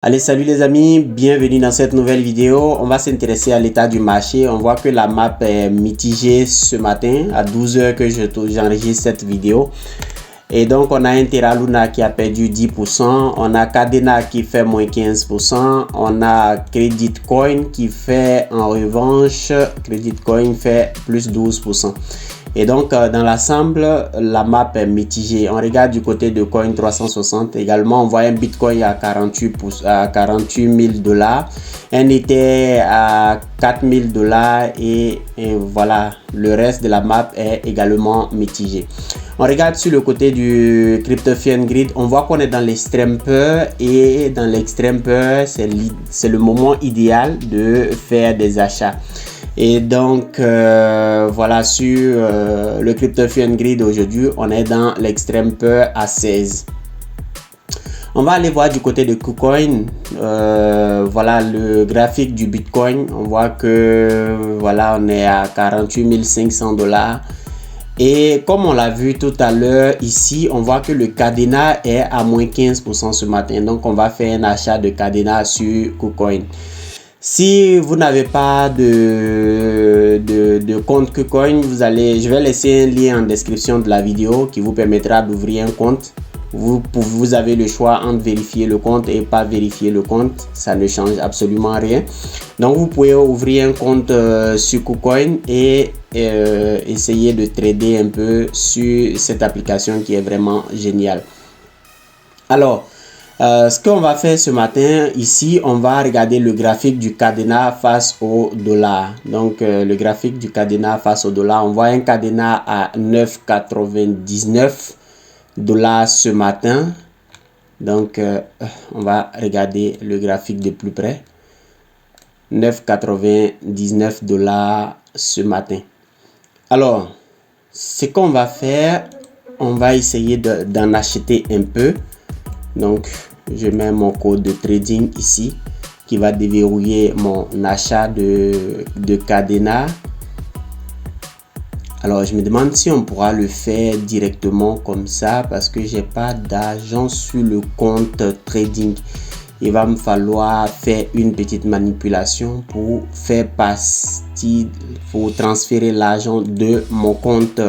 Allez, salut les amis, bienvenue dans cette nouvelle vidéo. On va s'intéresser à l'état du marché. On voit que la map est mitigée ce matin à 12 h que j'enregistre cette vidéo. Et donc, on a un Terra Luna qui a perdu 10%. On a Cadena qui fait moins 15%. On a Credit Coin qui fait, en revanche, Credit Coin fait plus 12%. Et donc, dans l'ensemble, la map est mitigée. On regarde du côté de Coin 360. Également, on voit un Bitcoin à 48 000 $. Un Ether à 4 000 $. Et voilà, le reste de la map est également mitigé. On regarde sur le côté du Crypto Grid. On voit qu'on est dans l'extrême peur. Et dans l'extrême peur, c'est le moment idéal de faire des achats. Et donc, voilà, sur le Crypto Grid aujourd'hui, on est dans l'extrême peur à 16. On va aller voir du côté de KuCoin. Voilà le graphique du Bitcoin. On voit que voilà, on est à 48 500 $. Et comme on l'a vu tout à l'heure ici, on voit que le Cadena est à moins 15% ce matin. Donc, on va faire un achat de Cadena sur KuCoin. Si vous n'avez pas de compte KuCoin, je vais laisser un lien en description de la vidéo qui vous permettra d'ouvrir un compte. Vous avez le choix entre vérifier le compte et pas vérifier le compte. Ça ne change absolument rien. Donc, vous pouvez ouvrir un compte sur KuCoin et essayer de trader un peu sur cette application qui est vraiment géniale. Alors, ce qu'on va faire ce matin, ici, on va regarder le graphique du Cadena face au dollar. Donc, le graphique du Cadena face au dollar, on voit un Cadena à 9,99 $ ce matin. Donc, on va regarder le graphique de plus près. 9,99 $ ce matin. Alors, ce qu'on va faire, on va essayer d'en acheter un peu. Donc, je mets mon code de trading ici qui va déverrouiller mon achat de Cadena. Alors, je me demande si on pourra le faire directement comme ça parce que j'ai pas d'argent sur le compte trading. Il va me falloir faire une petite manipulation pour faire partie, pour transférer l'argent de mon compte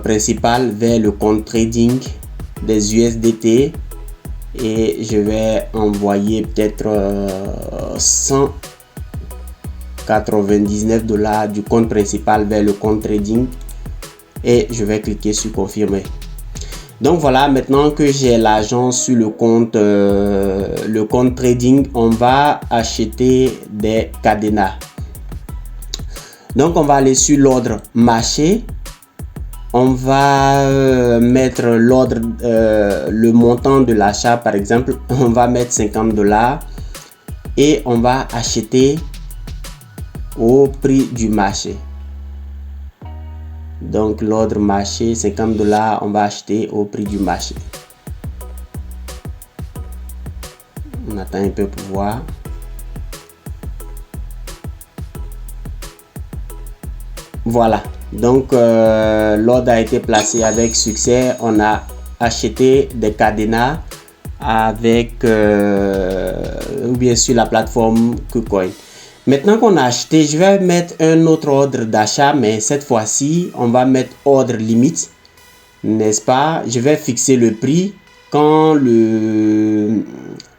principal vers le compte trading des USDT. Et je vais envoyer peut-être 199 $ du compte principal vers le compte trading et je vais cliquer sur confirmer. Donc voilà, maintenant que j'ai l'argent sur le compte trading, on va acheter des Cadena. Donc on va aller sur l'ordre marché. On va mettre l'ordre, le montant de l'achat, par exemple, on va mettre 50 $ et on va acheter au prix du marché. Donc, l'ordre marché, 50 $, on va acheter au prix du marché. On attend un peu pour voir. Voilà. Donc, l'ordre a été placé avec succès. On a acheté des Cadena avec, ou bien sur la plateforme KuCoin. Maintenant qu'on a acheté, je vais mettre un autre ordre d'achat, mais cette fois-ci, on va mettre ordre limite, n'est-ce pas? Je vais fixer le prix quand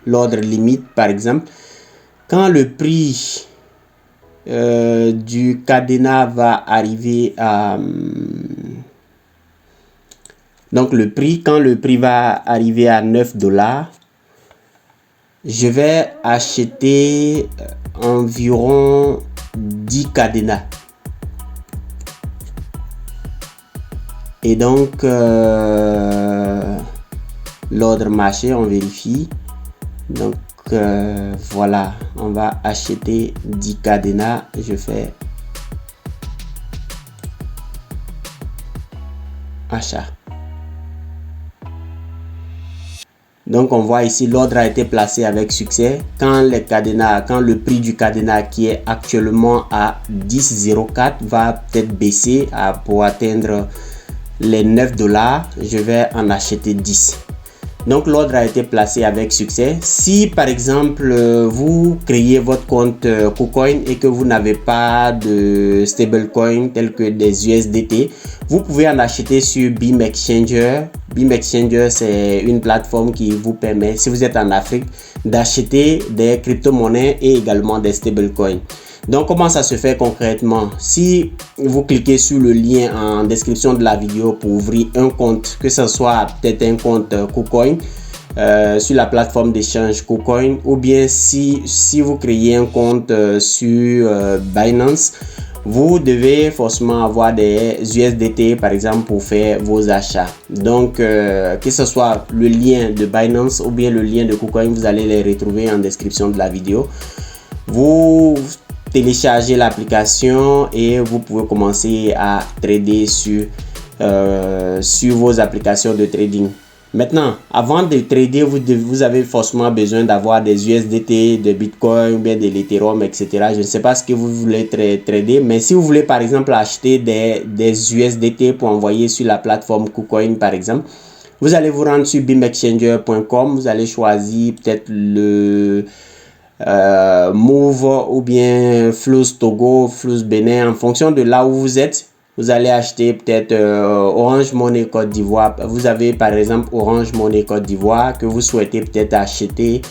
l'ordre limite, par exemple, quand le prix du Cadena va arriver à donc quand le prix va arriver à 9 $, je vais acheter environ 10 Cadena. Et donc l'ordre marché, on vérifie. Donc voilà, on va acheter 10 Cadena. Je fais achat. Donc on voit ici l'ordre a été placé avec succès. Quand le prix du Cadena qui est actuellement à 10,04 va peut-être baisser pour atteindre les 9 $, je vais en acheter 10. Donc l'ordre a été placé avec succès. Si par exemple vous créez votre compte KuCoin et que vous n'avez pas de stablecoin tel que des USDT, vous pouvez en acheter sur Beam Exchanger. Beam Exchanger, c'est une plateforme qui vous permet, si vous êtes en Afrique, d'acheter des crypto-monnaies et également des stablecoins. Donc comment ça se fait concrètement? Si vous cliquez sur le lien en description de la vidéo pour ouvrir un compte, que ce soit peut-être un compte KuCoin sur la plateforme d'échange KuCoin, ou bien si vous créez un compte sur Binance, vous devez forcément avoir des USDT par exemple pour faire vos achats. Donc que ce soit le lien de Binance ou bien le lien de KuCoin, vous allez les retrouver en description de la vidéo. Vous téléchargez l'application et vous pouvez commencer à trader sur vos applications de trading. Maintenant, avant de trader, vous avez forcément besoin d'avoir des USDT, des Bitcoin ou bien de l'Ethereum, etc. Je ne sais pas ce que vous voulez trader, mais si vous voulez par exemple acheter des USDT pour envoyer sur la plateforme KuCoin par exemple, vous allez vous rendre sur beamexchanger.com, vous allez choisir peut-être le Move ou bien Flux Togo, Flux Bénin, en fonction de là où vous êtes. Vous allez acheter peut-être Orange Money Côte d'Ivoire. Vous avez par exemple Orange Money Côte d'Ivoire que vous souhaitez peut-être acheter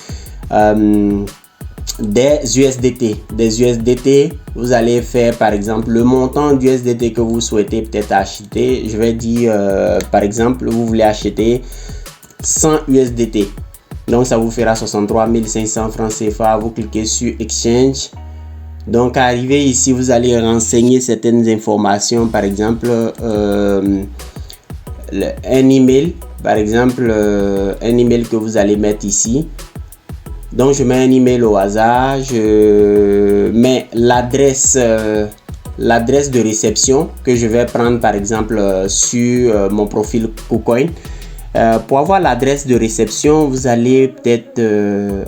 des USDT. Des USDT, vous allez faire par exemple le montant d'USDT que vous souhaitez peut-être acheter. Je vais dire par exemple, vous voulez acheter 100 USDT. Donc ça vous fera 63 500 francs CFA. Vous cliquez sur Exchange. Donc arrivé ici, vous allez renseigner certaines informations, par exemple un email, par exemple un email que vous allez mettre ici. Donc je mets un email au hasard, je mets l'adresse de réception que je vais prendre par exemple sur mon profil KuCoin. Pour avoir l'adresse de réception, vous allez peut-être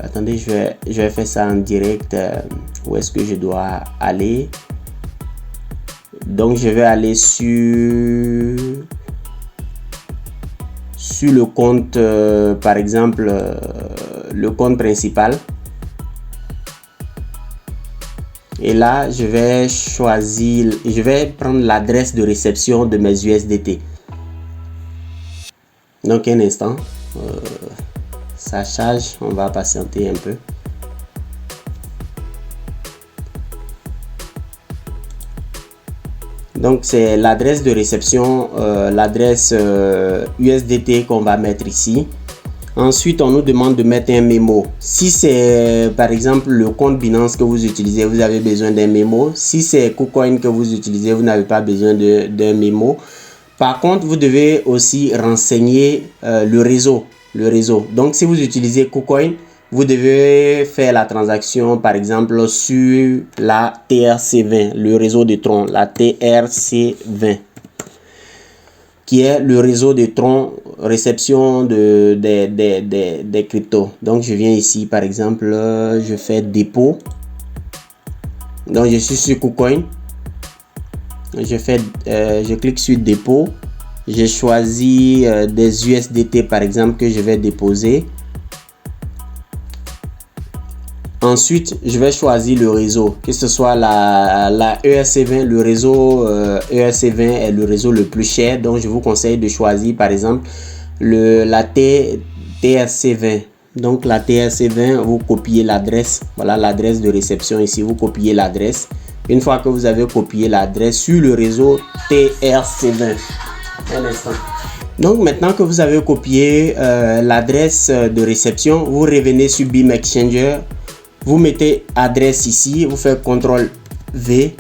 attendez, je vais faire ça en direct. Où est-ce que je dois aller? Donc je vais aller sur le compte par exemple le compte principal, et là je vais choisir, je vais prendre l'adresse de réception de mes USDT. Donc un instant, ça charge, on va patienter un peu. Donc c'est l'adresse de réception, l'adresse USDT qu'on va mettre ici. Ensuite, on nous demande de mettre un mémo. Si c'est par exemple le compte Binance que vous utilisez, vous avez besoin d'un mémo. Si c'est KuCoin que vous utilisez, vous n'avez pas besoin d'un mémo. Par contre, vous devez aussi renseigner le réseau. Donc, si vous utilisez KuCoin, vous devez faire la transaction, par exemple, sur la TRC20, le réseau de Tron, la TRC20, qui est le réseau de Tron réception des cryptos. Donc, je viens ici, par exemple, je fais dépôt. Donc, je suis sur KuCoin. Je clique sur dépôt. J'ai choisi des USDT par exemple que je vais déposer. Ensuite, je vais choisir le réseau, que ce soit la ERC20. Le réseau ERC20 est le réseau le plus cher, donc je vous conseille de choisir par exemple la TRC20. Donc la TRC20, vous copiez l'adresse, voilà l'adresse de réception ici, vous copiez l'adresse. Une fois que vous avez copié l'adresse sur le réseau TRC20, un instant. Donc maintenant que vous avez copié l'adresse de réception, vous revenez sur Beam Exchanger, vous mettez adresse ici, vous faites CTRL V,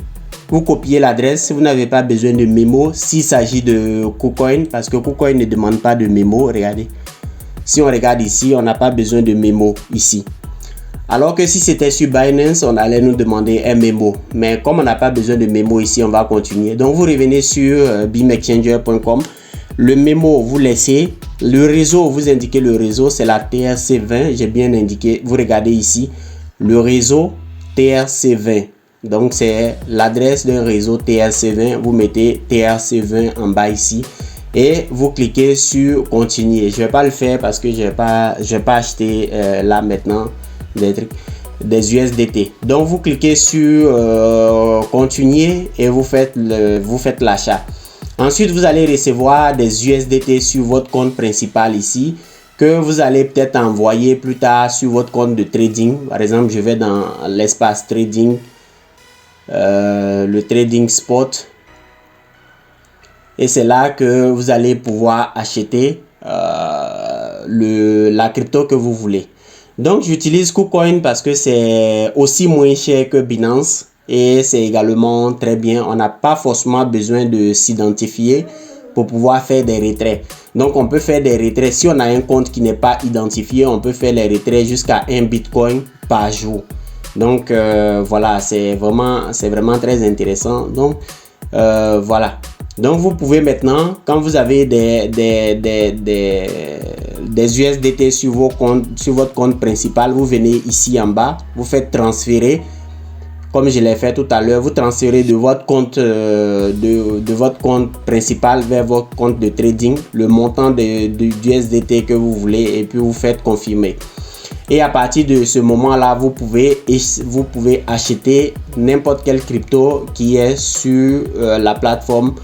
vous copiez l'adresse. Si vous n'avez pas besoin de mémo, s'il s'agit de KuCoin, parce que KuCoin ne demande pas de mémo, regardez. Si on regarde ici, on n'a pas besoin de mémo ici. Alors que si c'était sur Binance, on allait nous demander un mémo. Mais comme on n'a pas besoin de mémo ici, on va continuer. Donc vous revenez sur beamexchanger.com. Le mémo, vous laissez. Le réseau, vous indiquez le réseau, c'est la TRC20. J'ai bien indiqué. Vous regardez ici, le réseau TRC20. Donc c'est l'adresse d'un réseau TRC20. Vous mettez TRC20 en bas ici. et vous cliquez sur continuer. Je vais pas le faire parce que je vais pas acheter là maintenant des USDT. Donc vous cliquez sur continuer et vous faites l'achat. Ensuite, vous allez recevoir des USDT sur votre compte principal ici, que vous allez peut-être envoyer plus tard sur votre compte de trading. Par exemple, je vais dans l'espace trading, le trading spot, et c'est là que vous allez pouvoir acheter la crypto que vous voulez. Donc j'utilise KuCoin parce que c'est aussi moins cher que Binance et c'est également très bien. On n'a pas forcément besoin de s'identifier pour pouvoir faire des retraits. Donc on peut faire des retraits. Si on a un compte qui n'est pas identifié, on peut faire les retraits jusqu'à 1 Bitcoin par jour. Donc voilà, c'est vraiment très intéressant. Donc voilà. Donc vous pouvez maintenant, quand vous avez des USDT sur votre compte principal, vous venez ici en bas, vous faites transférer, comme je l'ai fait tout à l'heure, vous transférez de votre compte de votre compte principal vers votre compte de trading le montant de USDT que vous voulez et puis vous faites confirmer. Et à partir de ce moment-là, vous pouvez acheter n'importe quelle crypto qui est sur la plateforme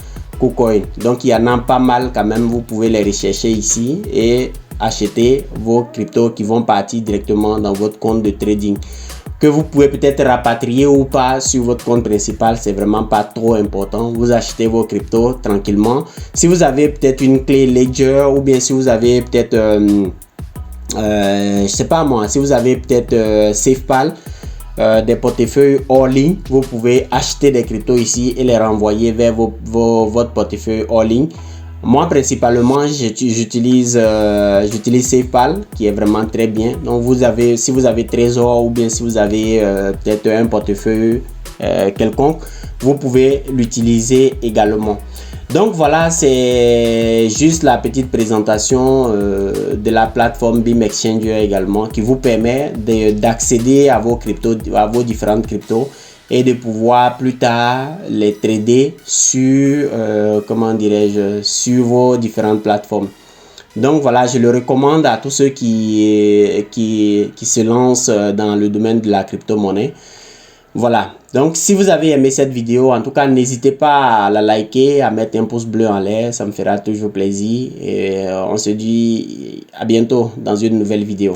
KuCoin. Donc il y en a pas mal quand même, vous pouvez les rechercher ici et acheter vos cryptos qui vont partir directement dans votre compte de trading, que vous pouvez peut-être rapatrier ou pas sur votre compte principal. C'est vraiment pas trop important. Vous achetez vos cryptos tranquillement. Si vous avez peut-être une clé Ledger, ou bien si vous avez peut-être je sais pas moi, si vous avez peut-être SafePal, des portefeuilles all-in, vous pouvez acheter des cryptos ici et les renvoyer vers votre portefeuille all-in. Moi principalement j'utilise SafePal, qui est vraiment très bien. Donc si vous avez Trésor, ou bien si vous avez peut-être un portefeuille quelconque, vous pouvez l'utiliser également. Donc voilà, c'est juste la petite présentation de la plateforme Beam Exchanger également, qui vous permet d'accéder à vos cryptos, à vos différentes cryptos, et de pouvoir plus tard les trader sur comment dirais-je, sur vos différentes plateformes. Donc voilà, je le recommande à tous ceux qui se lancent dans le domaine de la crypto-monnaie. Voilà, donc si vous avez aimé cette vidéo, en tout cas n'hésitez pas à la liker, à mettre un pouce bleu en l'air, ça me fera toujours plaisir, et on se dit à bientôt dans une nouvelle vidéo.